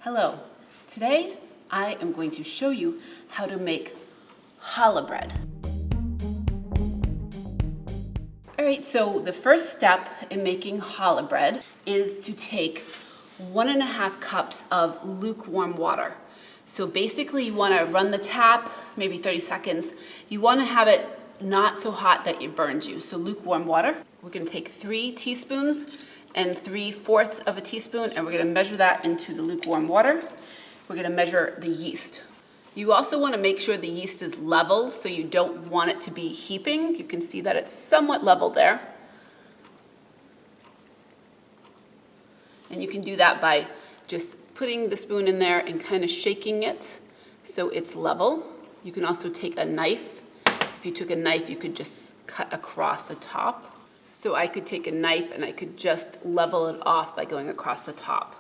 Hello, today I am going to show you how to make challah bread. Alright, so the first step in making challah bread is to take 1.5 cups of lukewarm water. So basically you want to run the tap, maybe 30 seconds. You want to have it not so hot that it burns you. So lukewarm water. We're going to take 3 teaspoons and 3/4 of a teaspoon, and we're going to measure that into the lukewarm water. We're going to measure the yeast. You also want to make sure the yeast is level, so you don't want it to be heaping. You can see that it's somewhat level there. And you can do that by just putting the spoon in there and kind of shaking it so it's level. You can also take a knife. If you took a knife, you could just cut across the top. So I could take a knife and I could just level it off by going across the top.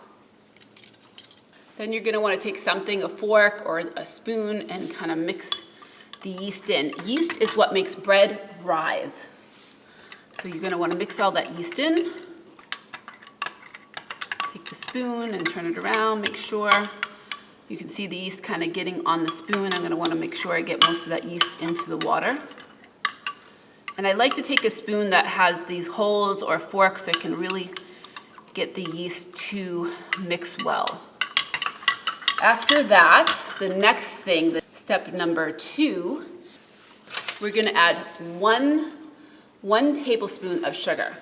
Then you're going to want to take something, a fork or a spoon, and kind of mix the yeast in. Yeast is what makes bread rise. So you're going to want to mix all that yeast in. Take the spoon and turn it around, make sure. You can see the yeast kind of getting on the spoon. I'm going to want to make sure I get most of that yeast into the water. And I like to take a spoon that has these holes or forks so I can really get the yeast to mix well. After that, the next thing, step number 2, we're going to add one tablespoon of sugar.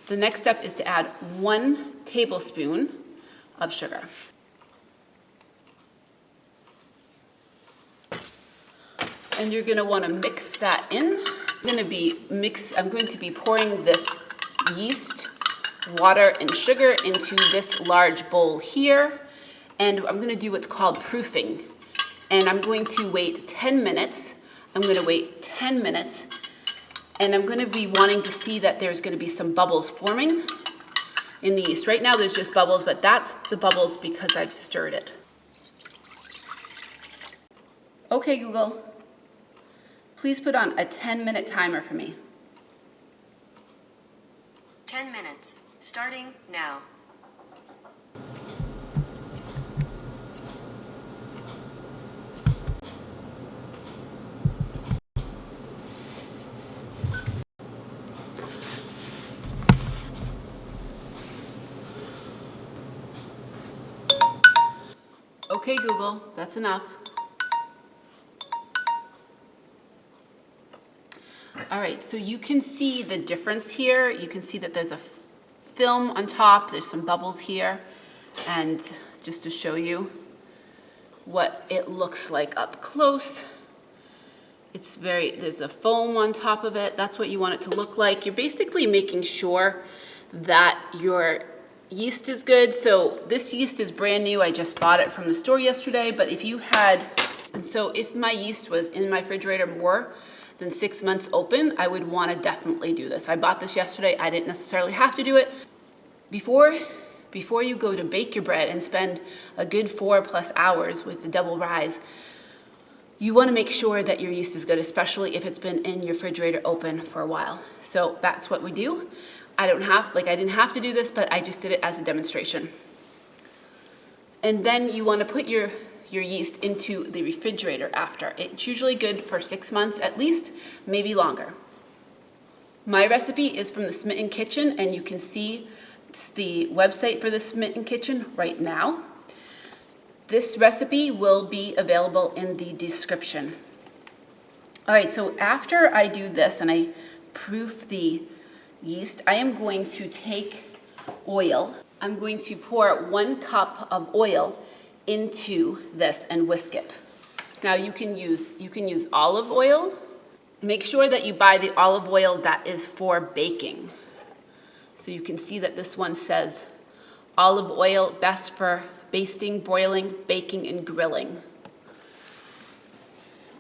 The next step is to add 1 tablespoon of sugar. And you're going to want to mix that in. I'm going to be pouring this yeast, water, and sugar into this large bowl here. And I'm going to do what's called proofing. And I'm going to wait 10 minutes. I'm going to wait 10 minutes. And I'm going to be wanting to see that there's going to be some bubbles forming in the yeast. Right now there's just bubbles, but that's the bubbles because I've stirred it. Okay, Google. Please put on a 10-minute timer for me. 10 minutes, starting now. Okay, Google, that's enough. All right, so you can see the difference here. You can see that there's a film on top, there's some bubbles here, and just to show you what it looks like up close, there's a foam on top of it. That's what you want it to look like. You're basically making sure that your yeast is good. So this yeast is brand new. I just bought it from the store yesterday, but if my yeast was in my refrigerator more than 6 months open, I would want to definitely do this. I bought this yesterday. I didn't necessarily have to do it. Before you go to bake your bread and spend a good 4+ hours with the double rise, you want to make sure that your yeast is good, especially if it's been in your refrigerator open for a while. So that's what we do. I didn't have to do this, but I just did it as a demonstration. And then you want to put your yeast into the refrigerator after. It's usually good for 6 months at least, maybe longer. My recipe is from the Smitten Kitchen, and you can see the website for the Smitten Kitchen right now. This recipe will be available in the description. All right, so after I do this and I proof the yeast, I am going to take oil. I'm going to pour 1 cup of oil into this and whisk it. Now you can use olive oil. Make sure that you buy the olive oil that is for baking. So you can see that this one says olive oil, best for basting, broiling, baking, and grilling.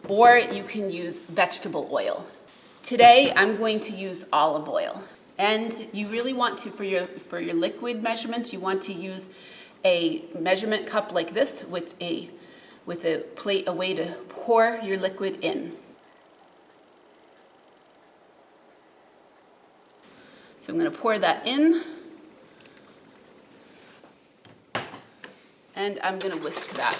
Or you can use vegetable oil. Today I'm going to use olive oil. And you really want to, for your liquid measurements, you want to use a measurement cup like this with a plate, a way to pour your liquid in. So I'm going to pour that in. And I'm gonna whisk that.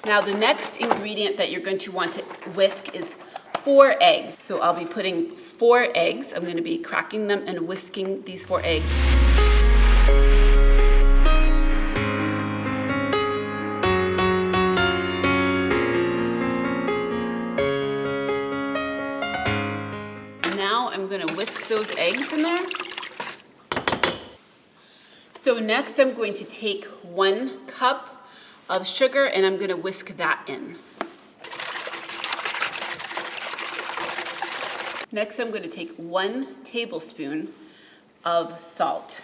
Now the next ingredient that you're going to want to whisk is 4 eggs. So I'll be putting 4 eggs. I'm gonna be cracking them and whisking these 4 eggs. Now I'm gonna whisk those eggs in there. So next I'm going to take 1 cup of sugar and I'm gonna whisk that in. Next I'm gonna take 1 tablespoon of salt.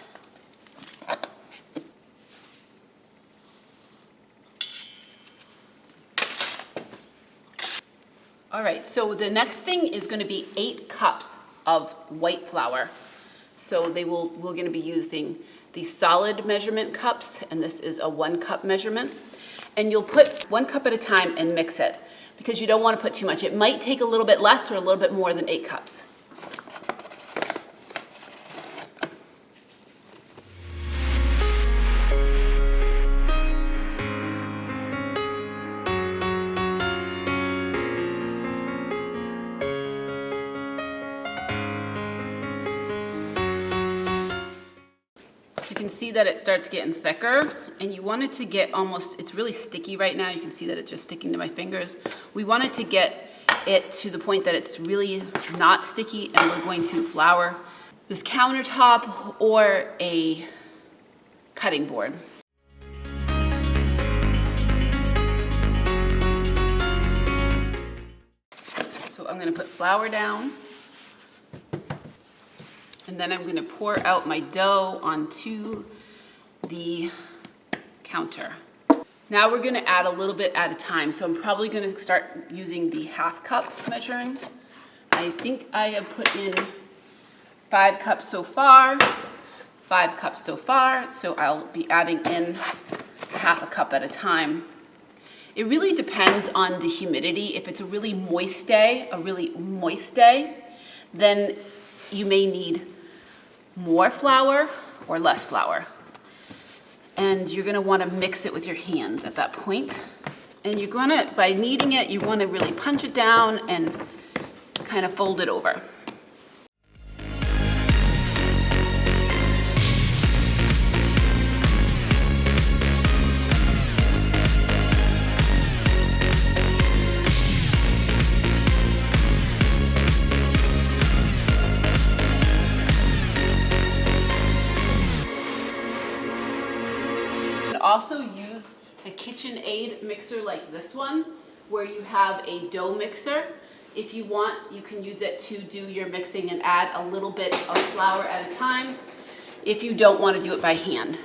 All right, so the next thing is gonna be 8 cups of white flour. So we're gonna be using the solid measurement cups, and this is a 1 cup measurement. And you'll put 1 cup at a time and mix it, because you don't wanna put too much. It might take a little bit less or a little bit more than 8 cups. You can see that it starts getting thicker, and you want it to get almost, it's really sticky right now. You can see that it's just sticking to my fingers. We want it to get it to the point that it's really not sticky, and we're going to flour this countertop or a cutting board. So I'm gonna put flour down. And then I'm going to pour out my dough onto the counter. Now we're going to add a little bit at a time. So I'm probably going to start using the 1/2 cup measuring. I think I have put in 5 cups so far, 5 cups so far. So I'll be adding in 1/2 cup at a time. It really depends on the humidity. If it's a really moist day, then you may need more flour or less flour. And you're gonna wanna mix it with your hands at that point. And you're gonna, by kneading it, you wanna really punch it down and kind of fold it over. Also use a KitchenAid mixer like this one, where you have a dough mixer. If you want, you can use it to do your mixing and add a little bit of flour at a time if you don't want to do it by hand.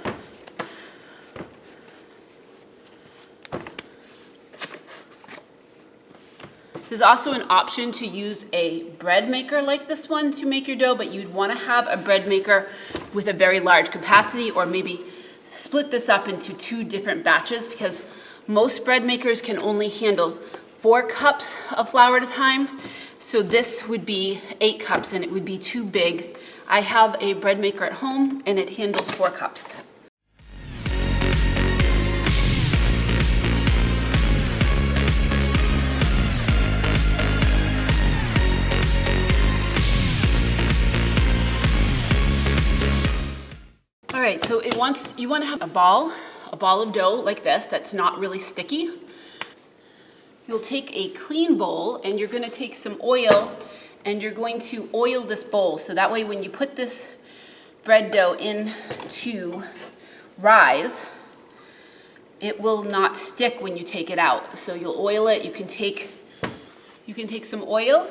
There's also an option to use a bread maker like this one to make your dough, but you'd want to have a bread maker with a very large capacity, or maybe split this up into 2 different batches, because most bread makers can only handle 4 cups of flour at a time. So this would be 8 cups and it would be too big. I have a bread maker at home and it handles 4 cups. All right, so you want to have a ball of dough like this that's not really sticky. You'll take a clean bowl and you're going to take some oil and you're going to oil this bowl. So that way when you put this bread dough in to rise, it will not stick when you take it out. So you'll oil it. You can take some oil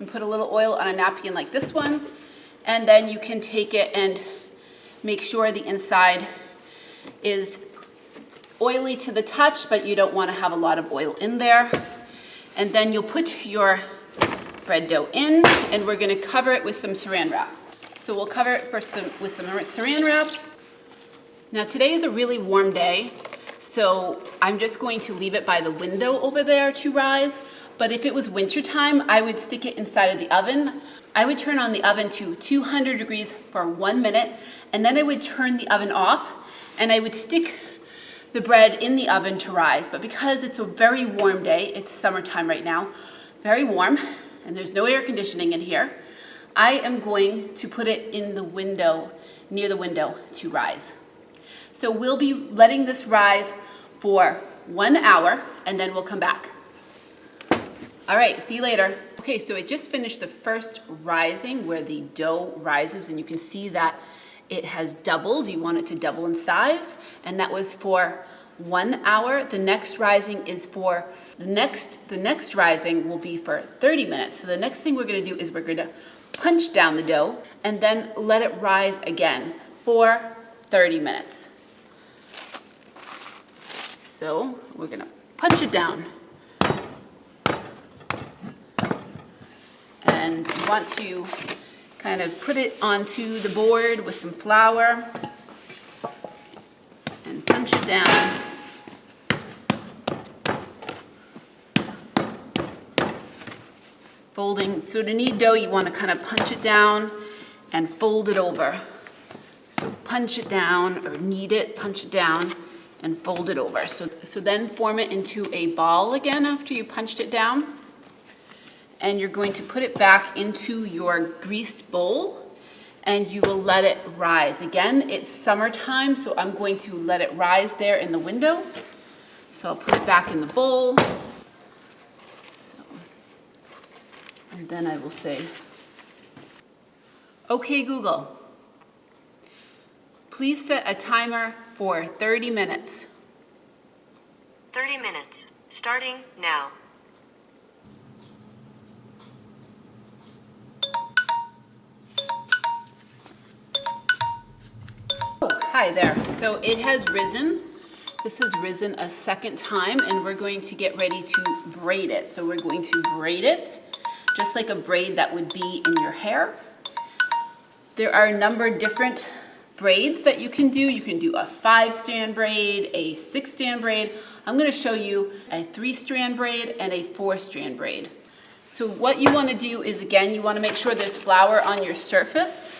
and put a little oil on a napkin like this one, and then you can take it and make sure the inside is oily to the touch, but you don't want to have a lot of oil in there. And then you'll put your bread dough in, and we're going to cover it with some saran wrap. So we'll cover it with some saran wrap. Now today is a really warm day, so I'm just going to leave it by the window over there to rise. But if it was wintertime, I would stick it inside of the oven. I would turn on the oven to 200 degrees for 1 minute, and then I would turn the oven off, and I would stick the bread in the oven to rise. But because it's a very warm day, it's summertime right now, very warm, and there's no air conditioning in here, I am going to put it in the window, near the window, to rise. So we'll be letting this rise for 1 hour, and then we'll come back. All right, see you later. Okay, so it just finished the first rising where the dough rises, and you can see that it has doubled. You want it to double in size, and that was for 1 hour. The next rising is for the next rising will be for 30 minutes. So the next thing we're going to do is we're going to punch down the dough and then let it rise again for 30 minutes. So we're going to punch it down. And you want to kind of put it onto the board with some flour and punch it down. Folding, so to knead dough, you want to kind of punch it down and fold it over. So punch it down, or knead it, punch it down, and fold it over. So then form it into a ball again after you punched it down. And you're going to put it back into your greased bowl, and you will let it rise. Again, it's summertime, so I'm going to let it rise there in the window. So I'll put it back in the bowl. And then I will say, okay, Google, please set a timer for 30 minutes. 30 minutes, starting now. Oh, hi there. So it has risen. This has risen a second time, and we're going to get ready to braid it. So we're going to braid it just like a braid that would be in your hair. There are a number of different braids that you can do. You can do a 5-strand braid, a 6-strand braid. I'm going to show you a 3-strand braid and a 4-strand braid. So what you want to do is, again, you want to make sure there's flour on your surface.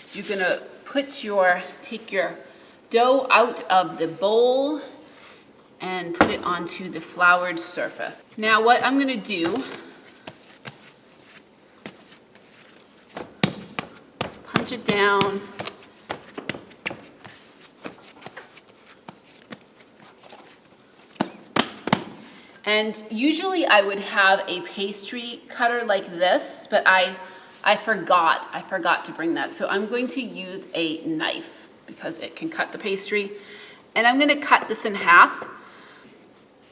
So you're going to take your dough out of the bowl and put it onto the floured surface. Now what I'm going to do is punch it down. And usually I would have a pastry cutter like this, but I forgot to bring that. So I'm going to use a knife because it can cut the pastry. And I'm going to cut this in half.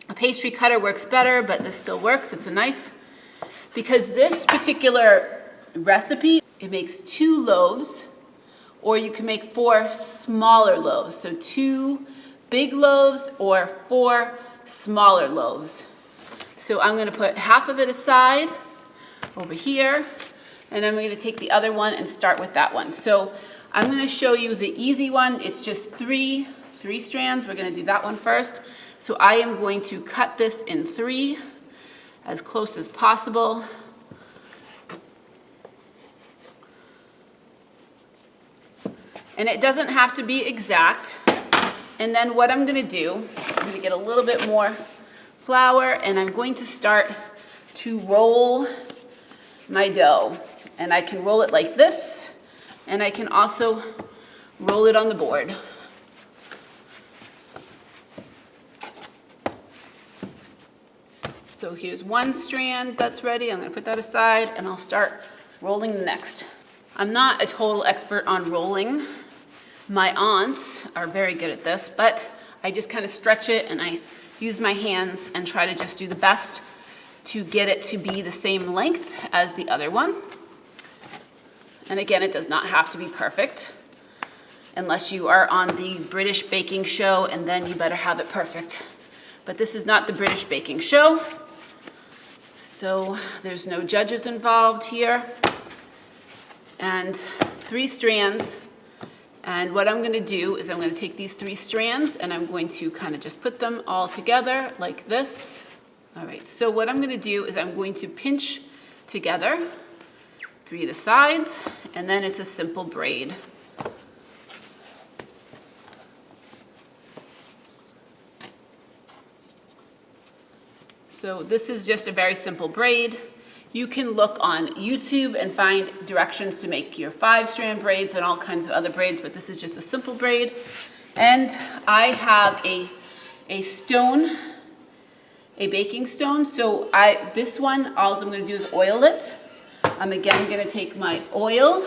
A pastry cutter works better, but this still works. It's a knife. Because this particular recipe, it makes 2 loaves, or you can make 4 smaller loaves. So 2 big loaves or 4 smaller loaves. So I'm going to put half of it aside over here, and I'm going to take the other one and start with that one. So I'm going to show you the easy one. It's just three strands. We're going to do that one first. So I am going to cut this in 3 as close as possible. And it doesn't have to be exact. And then what I'm going to do, I'm going to get a little bit more flour, and I'm going to start to roll my dough. And I can roll it like this, and I can also roll it on the board. So here's one strand that's ready. I'm going to put that aside, and I'll start rolling the next. I'm not a total expert on rolling. My aunts are very good at this, but I just kind of stretch it, and I use my hands and try to just do the best to get it to be the same length as the other one. And again, it does not have to be perfect unless you are on the British baking show, and then you better have it perfect. But this is not the British baking show, so there's no judges involved here. And 3 strands. And what I'm going to do is I'm going to take these 3 strands, and I'm going to kind of just put them all together like this. All right, so what I'm gonna do is I'm going to pinch together 3 of the sides, and then it's a simple braid. So this is just a very simple braid. You can look on YouTube and find directions to make your 5-strand braids and all kinds of other braids, but this is just a simple braid. And I have a stone, a baking stone. So this one, all I'm gonna do is oil it. I'm again gonna take my oil,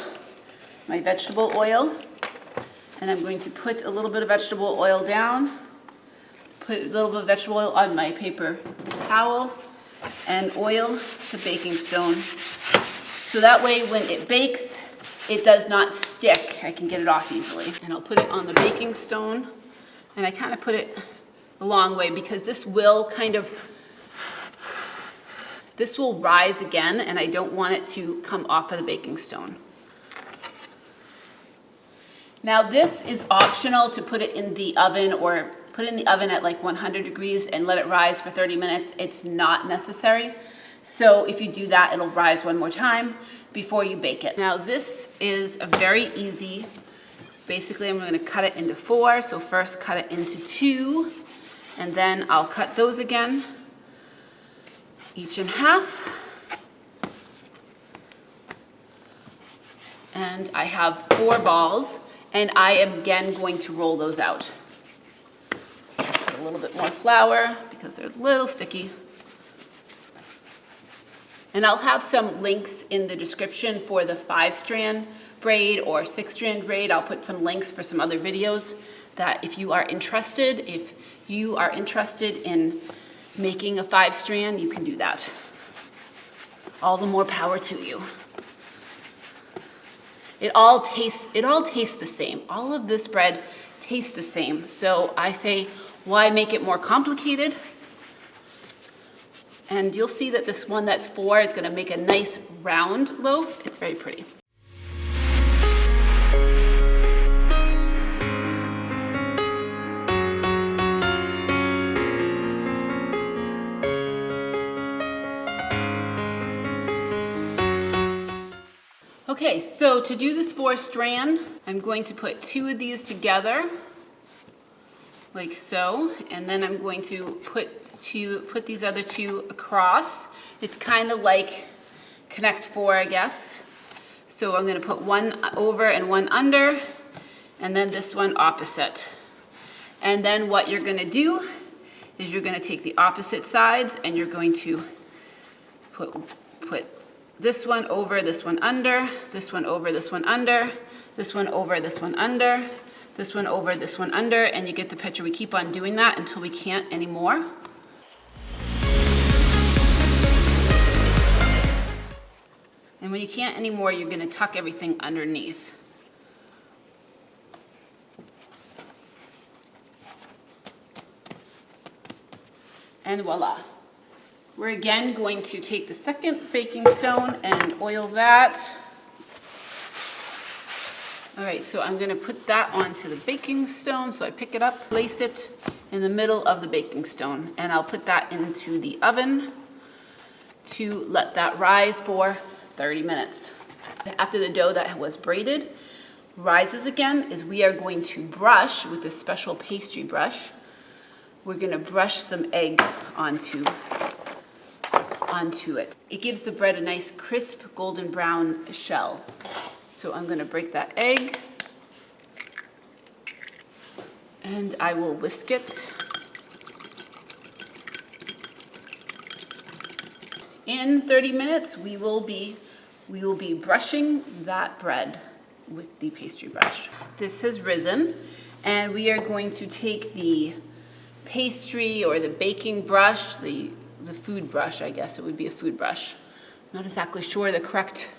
my vegetable oil, and I'm going to put a little bit of vegetable oil down, put a little bit of vegetable oil on my paper towel, and oil the baking stone. So that way when it bakes, it does not stick. I can get it off easily. And I'll put it on the baking stone, and I kind of put it a long way because this will rise again, and I don't want it to come off of the baking stone. Now this is optional to put it in the oven or put it in the oven at like 100 degrees and let it rise for 30 minutes. It's not necessary. So if you do that, it'll rise one more time before you bake it. Now this is a very easy, basically I'm gonna cut it into 4. So first cut it into 2, and then I'll cut those again, each in half. And I have 4 balls, and I am again going to roll those out. Put a little bit more flour because they're a little sticky. And I'll have some links in the description for the 5-strand braid or 6-strand braid. I'll put some links for some other videos that if you are interested in making a 5-strand, you can do that. All the more power to you. It all tastes the same. All of this bread tastes the same. So I say, why make it more complicated? And you'll see that this one that's 4 is gonna make a nice round loaf. It's very pretty. Okay, so to do this 4-strand, I'm going to put 2 of these together, like so, and then I'm going to put these other 2 across. It's kind of like connect 4, I guess. So I'm going to put 1 over and 1 under, and then this one opposite. And then what you're going to do is you're going to take the opposite sides, and you're going to put this one over, this one under, this one over, this one under, this one over, this one under, this one over, this one under, and you get the picture. We keep on doing that until we can't anymore. And when you can't anymore, you're gonna tuck everything underneath. And voila. We're again going to take the second baking stone and oil that. All right, so I'm gonna put that onto the baking stone. So I pick it up, place it in the middle of the baking stone, and I'll put that into the oven to let that rise for 30 minutes. After the dough that was braided rises again, is we are going to brush with this special pastry brush. We're gonna brush some egg onto it. It gives the bread a nice crisp golden brown shell. So I'm gonna break that egg, and I will whisk it. In 30 minutes, we will be brushing that bread with the pastry brush. This has risen, and we are going to take the pastry or the baking brush, the food brush, I guess it would be a food brush. Not exactly sure the correct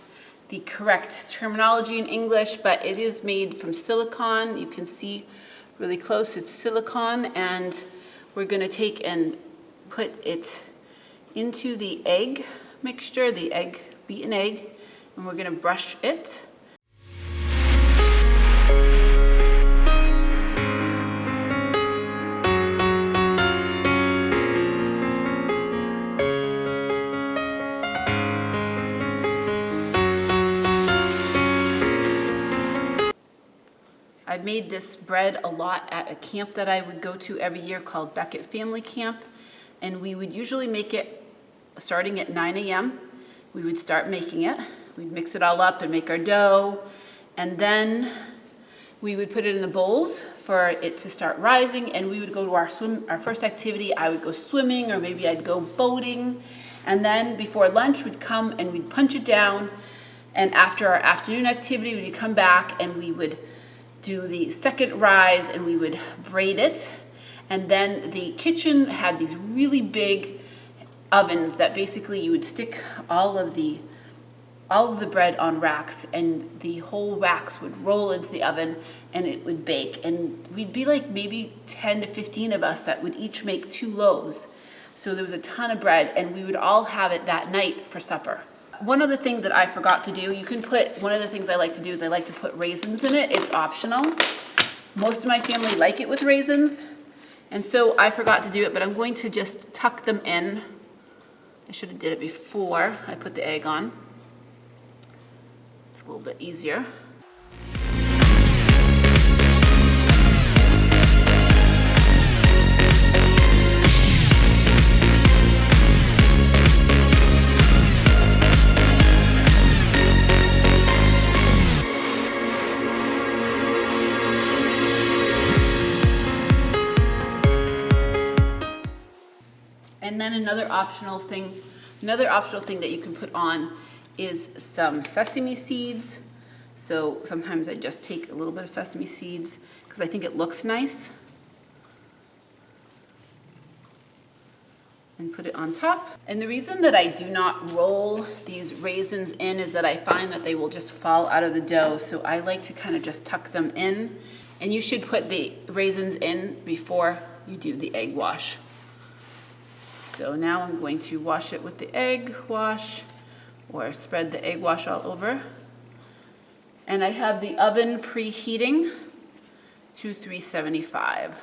terminology in English, but it is made from silicone. You can see really close, it's silicone, and we're gonna take and put it into the egg mixture, the beaten egg, and we're gonna brush it. I've made this bread a lot at a camp that I would go to every year called Beckett Family Camp. And we would usually make it starting at 9 a.m. We would start making it. We'd mix it all up and make our dough. And then we would put it in the bowls for it to start rising, and we would go to our first activity. I would go swimming, or maybe I'd go boating. And then before lunch, we'd come and we'd punch it down. And after our afternoon activity, we'd come back and we would do the second rise and we would braid it. And then the kitchen had these really big ovens that basically you would stick all of the bread on racks, and the whole racks would roll into the oven and it would bake. And we'd be like maybe 10 to 15 of us that would each make 2 loaves. So there was a ton of bread, and we would all have it that night for supper. One other thing that I forgot to do, one of the things I like to do is I like to put raisins in it. It's optional. Most of my family like it with raisins, and so I forgot to do it, but I'm going to just tuck them in. I should have did it before I put the egg on. It's a little bit easier. And then another optional thing that you can put on is some sesame seeds. So sometimes I just take a little bit of sesame seeds because I think it looks nice, and put it on top. And the reason that I do not roll these raisins in is that I find that they will just fall out of the dough. So I like to kind of just tuck them in, and you should put the raisins in before you do the egg wash. So now I'm going to wash it with the egg wash, or spread the egg wash all over. And I have the oven preheating to 375.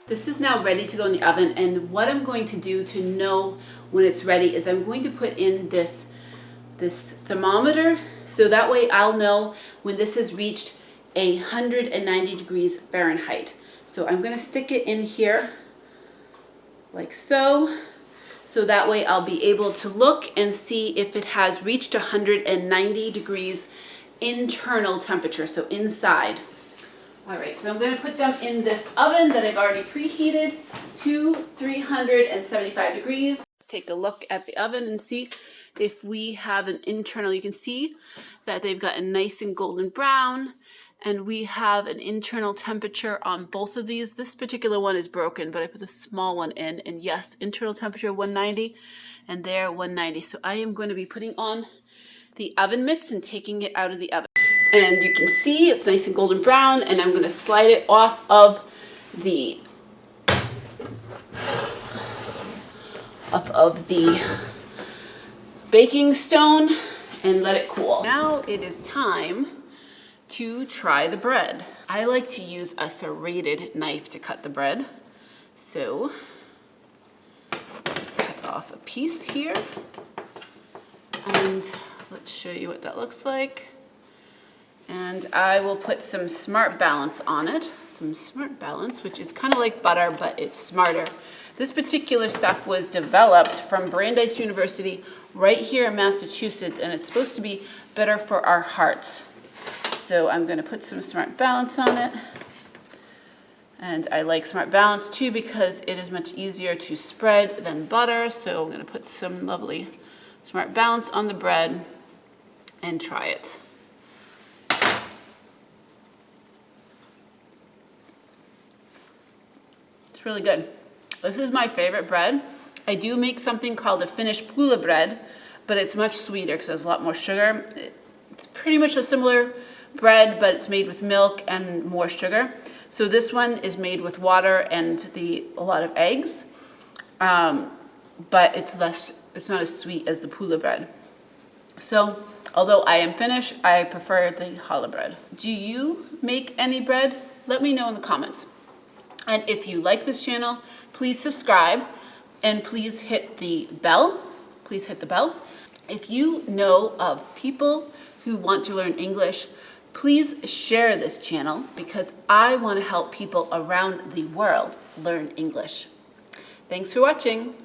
This is now ready to go in the oven, and what I'm going to do to know when it's ready is I'm going to put in this thermometer, so that way I'll know when this has reached 190 degrees Fahrenheit. So I'm going to stick it in here like so that way I'll be able to look and see if it has reached 190 degrees internal temperature, so inside. All right, so I'm going to put them in this oven that I've already preheated to 375 degrees. Let's take a look at the oven and see if we have an internal. You can see that they've got a nice and golden brown, and we have an internal temperature on both of these. This particular one is broken, but I put the small one in, and yes, internal temperature 190, and there 190. So I am going to be putting on the oven mitts and taking it out of the oven. And you can see it's nice and golden brown, and I'm going to slide it off of the baking stone and let it cool. Now it is time to try the bread. I like to use a serrated knife to cut the bread. So just cut off a piece here, and let's show you what that looks like. And I will put some Smart Balance on it. Some Smart Balance, which is kind of like butter, but it's smarter. This particular stuff was developed from Brandeis University right here in Massachusetts, and it's supposed to be better for our hearts. So I'm going to put some Smart Balance on it. And I like Smart Balance too because it is much easier to spread than butter. So I'm going to put some lovely Smart Balance on the bread and try it. It's really good. This is my favorite bread. I do make something called a Finnish pulla bread, but it's much sweeter because it has a lot more sugar. It's pretty much a similar bread, but it's made with milk and more sugar. So this one is made with water and a lot of eggs, but it's not as sweet as the pulla bread. So although I am Finnish, I prefer the challah bread. Do you make any bread let me know in the comments. And if you like this channel, please subscribe and please hit the bell. Please hit the bell. If you know of people who want to learn English, please share this channel because I want to help people around the world learn English. Thanks for watching.